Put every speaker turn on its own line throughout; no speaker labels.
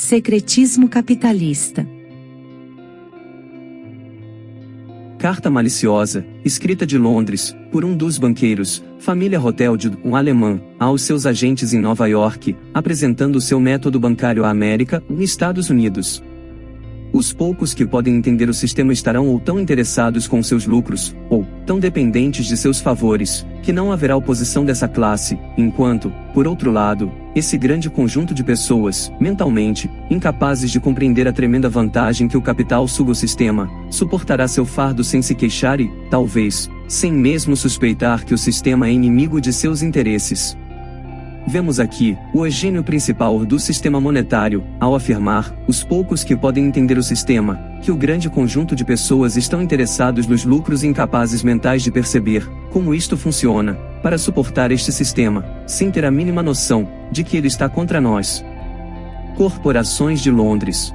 Secretismo capitalista.
Carta maliciosa, escrita de Londres, por um dos banqueiros, família Rothschild, um alemão, aos seus agentes em Nova York, apresentando seu método bancário à América, nos Estados Unidos. Os poucos que podem entender o sistema estarão ou tão interessados com seus lucros, ou tão dependentes de seus favores, que não haverá oposição dessa classe, enquanto, por outro lado, esse grande conjunto de pessoas, mentalmente, incapazes de compreender a tremenda vantagem que o capital suga o sistema, suportará seu fardo sem se queixar e, talvez, sem mesmo suspeitar que o sistema é inimigo de seus interesses. Vemos aqui o gênio principal do sistema monetário, ao afirmar, os poucos que podem entender o sistema, que o grande conjunto de pessoas estão interessados nos lucros e incapazes mentais de perceber como isto funciona, para suportar este sistema, sem ter a mínima noção de que ele está contra nós. Corporações de Londres.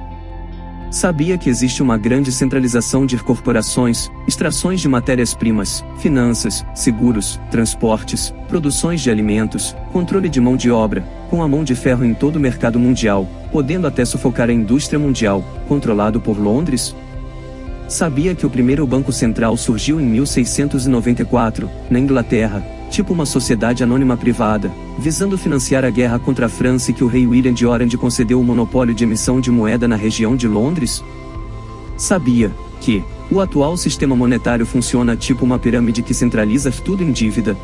Sabia que existe uma grande centralização de corporações, extrações de matérias-primas, finanças, seguros, transportes, produções de alimentos, controle de mão de obra, com a mão de ferro em todo o mercado mundial, podendo até sufocar a indústria mundial, controlado por Londres? Sabia que o primeiro Banco Central surgiu em 1694, na Inglaterra, tipo uma sociedade anônima privada, visando financiar a guerra contra a França e que o rei William de Orange concedeu o monopólio de emissão de moeda na região de Londres? Sabia que o atual sistema monetário funciona tipo uma pirâmide que centraliza tudo em dívida?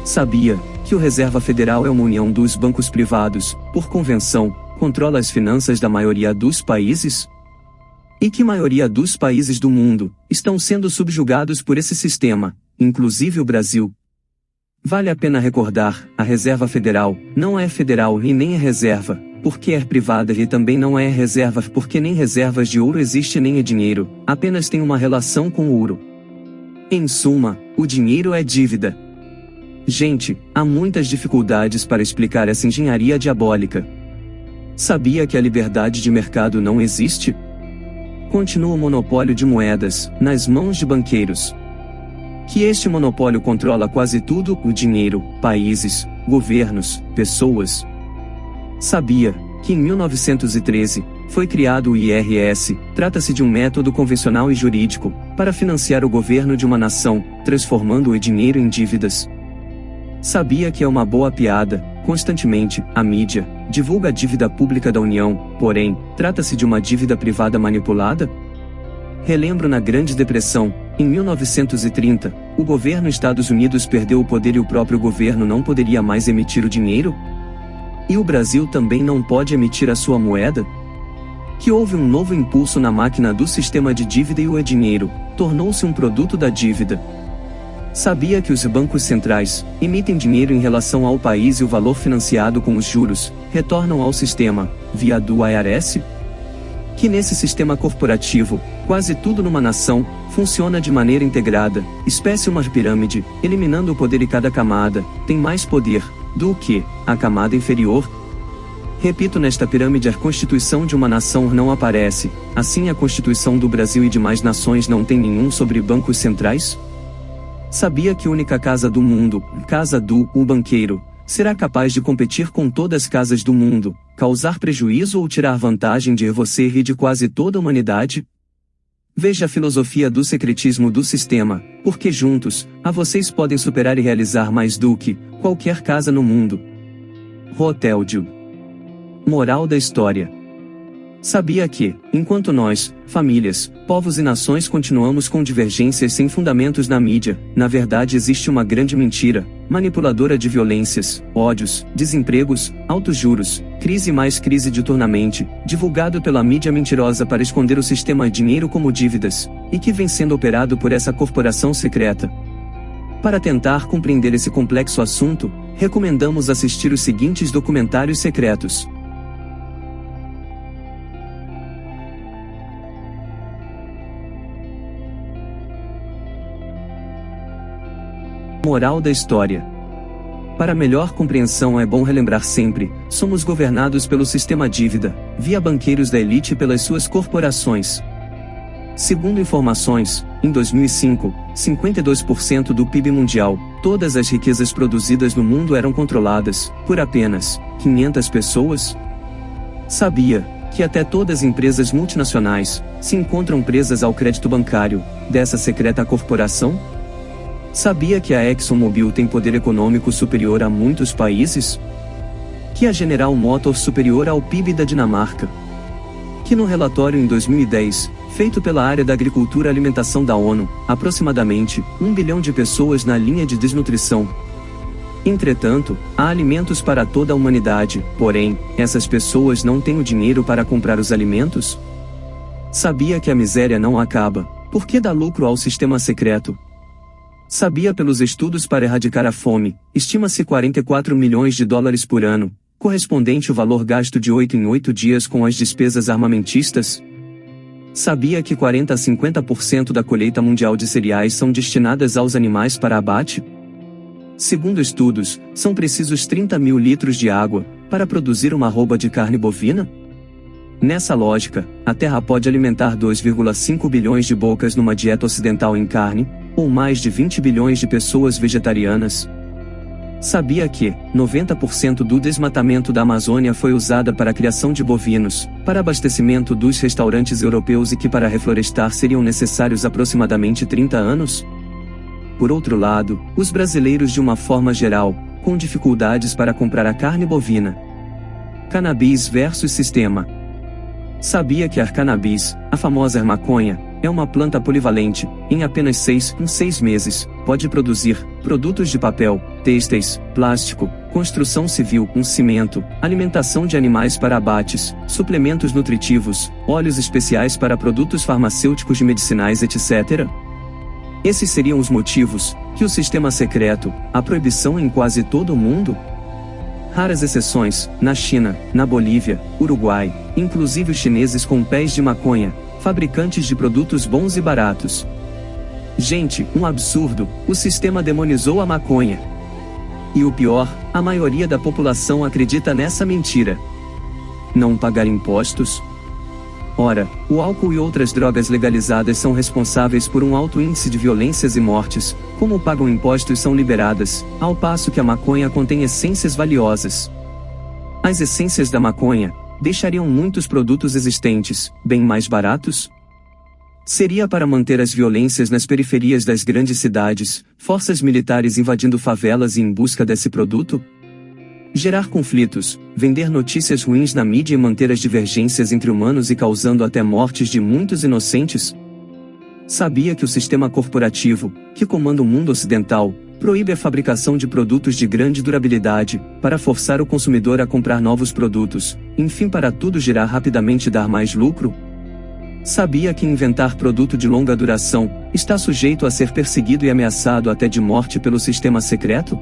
Sabia que o Reserva Federal é uma união dos bancos privados, por convenção, controla as finanças da maioria dos países? E que a maioria dos países do mundo estão sendo subjugados por esse sistema, inclusive o Brasil? Vale a pena recordar, a Reserva Federal não é federal e nem é reserva, porque é privada e também não é reserva porque nem reservas de ouro existe nem é dinheiro, apenas tem uma relação com o ouro. Em suma, o dinheiro é dívida. Gente, há muitas dificuldades para explicar essa engenharia diabólica. Sabia que a liberdade de mercado não existe? Continua o monopólio de moedas, nas mãos de banqueiros. Que este monopólio controla quase tudo, o dinheiro, países, governos, pessoas. Sabia que em 1913, foi criado o IRS, trata-se de um método convencional e jurídico, para financiar o governo de uma nação, transformando o dinheiro em dívidas. Sabia que é uma boa piada, constantemente, a mídia divulga a dívida pública da União, porém, trata-se de uma dívida privada manipulada? Relembro na Grande Depressão, em 1930, o governo Estados Unidos perdeu o poder e o próprio governo não poderia mais emitir o dinheiro? E o Brasil também não pode emitir a sua moeda? Que houve um novo impulso na máquina do sistema de dívida e o dinheiro tornou-se um produto da dívida. Sabia que os bancos centrais emitem dinheiro em relação ao país e o valor financiado com os juros retornam ao sistema, via do IRS? Que nesse sistema corporativo, quase tudo numa nação, funciona de maneira integrada, espécie uma pirâmide, eliminando o poder e cada camada tem mais poder do que a camada inferior? Repito, nesta pirâmide a constituição de uma nação não aparece, assim a constituição do Brasil e demais nações não tem nenhum sobre bancos centrais? Sabia que a única casa do mundo, casa do o banqueiro, será capaz de competir com todas as casas do mundo, causar prejuízo ou tirar vantagem de você e de quase toda a humanidade? Veja a filosofia do secretismo do sistema, porque juntos, vocês podem superar e realizar mais do que qualquer casa no mundo. Rothschild. Moral da história. Sabia que, enquanto nós, famílias, povos e nações continuamos com divergências sem fundamentos na mídia, na verdade existe uma grande mentira, manipuladora de violências, ódios, desempregos, altos juros, crise mais crise diuturnamente, divulgado pela mídia mentirosa para esconder o sistema de dinheiro como dívidas, e que vem sendo operado por essa corporação secreta. Para tentar compreender esse complexo assunto, recomendamos assistir os seguintes documentários secretos. Moral da história. Para melhor compreensão é bom relembrar sempre, somos governados pelo sistema dívida, via banqueiros da elite e pelas suas corporações. Segundo informações, em 2005, 52% do PIB mundial, todas as riquezas produzidas no mundo eram controladas por apenas 500 pessoas? Sabia que até todas as empresas multinacionais se encontram presas ao crédito bancário dessa secreta corporação? Sabia que a ExxonMobil tem poder econômico superior a muitos países? Que a General Motors superior ao PIB da Dinamarca? Que no relatório em 2010, feito pela área da Agricultura e Alimentação da ONU, aproximadamente 1 bilhão de pessoas na linha de desnutrição. Entretanto, há alimentos para toda a humanidade, porém, essas pessoas não têm o dinheiro para comprar os alimentos? Sabia que a miséria não acaba, porque dá lucro ao sistema secreto? Sabia pelos estudos para erradicar a fome, estima-se 44 milhões de dólares por ano, correspondente ao valor gasto de 8 em 8 dias com as despesas armamentistas? Sabia que 40 a 50% da colheita mundial de cereais são destinadas aos animais para abate? Segundo estudos, são precisos 30 mil litros de água para produzir uma arroba de carne bovina? Nessa lógica, a Terra pode alimentar 2,5 bilhões de bocas numa dieta ocidental em carne, ou mais de 20 bilhões de pessoas vegetarianas. Sabia que 90% do desmatamento da Amazônia foi usada para a criação de bovinos, para abastecimento dos restaurantes europeus e que para reflorestar seriam necessários aproximadamente 30 anos? Por outro lado, os brasileiros de uma forma geral, com dificuldades para comprar a carne bovina. Cannabis versus sistema. Sabia que a cannabis, a famosa maconha, é uma planta polivalente, em apenas 6 meses, pode produzir produtos de papel, têxteis, plástico, construção civil, cimento, alimentação de animais para abates, suplementos nutritivos, óleos especiais para produtos farmacêuticos e medicinais, etc. Esses seriam os motivos que o sistema secreto, a proibição em quase todo o mundo? Raras exceções, na China, na Bolívia, Uruguai, inclusive os chineses com pés de maconha, fabricantes de produtos bons e baratos. Gente, um absurdo, o sistema demonizou a maconha. E o pior, a maioria da população acredita nessa mentira. Não pagar impostos? Ora, o álcool e outras drogas legalizadas são responsáveis por um alto índice de violências e mortes, como pagam impostos são liberadas, ao passo que a maconha contém essências valiosas. As essências da maconha deixariam muitos produtos existentes bem mais baratos? Seria para manter as violências nas periferias das grandes cidades, forças militares invadindo favelas e em busca desse produto? Gerar conflitos, vender notícias ruins na mídia e manter as divergências entre humanos e causando até mortes de muitos inocentes? Sabia que o sistema corporativo, que comanda o mundo ocidental, proíbe a fabricação de produtos de grande durabilidade, para forçar o consumidor a comprar novos produtos, enfim para tudo girar rapidamente e dar mais lucro? Sabia que inventar produto de longa duração está sujeito a ser perseguido e ameaçado até de morte pelo sistema secreto?